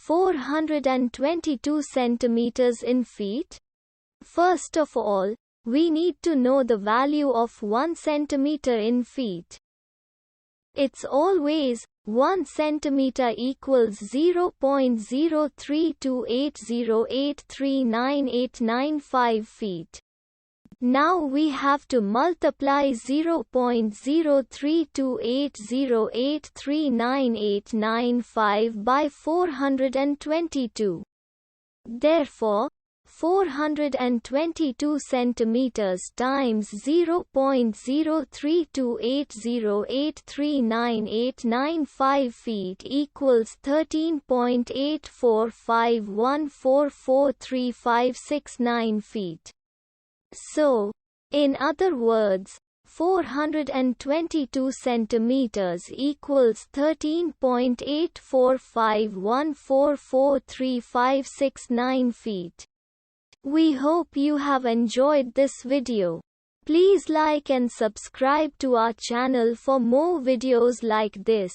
422 centimeters in feet? First of all, we need to know the value of 1 centimeter in feet. It's always 1 centimeter equals 0.03280839895 feet. Now we have to multiply 0.03280839895 by 422. Therefore, 422 centimeters times 0.03280839895 feet equals 13.845144356 feet. So, in other words, 422 centimeters equals 13.845144356 feet. We hope you have enjoyed this video. Please like and subscribe to our channel for more videos like this.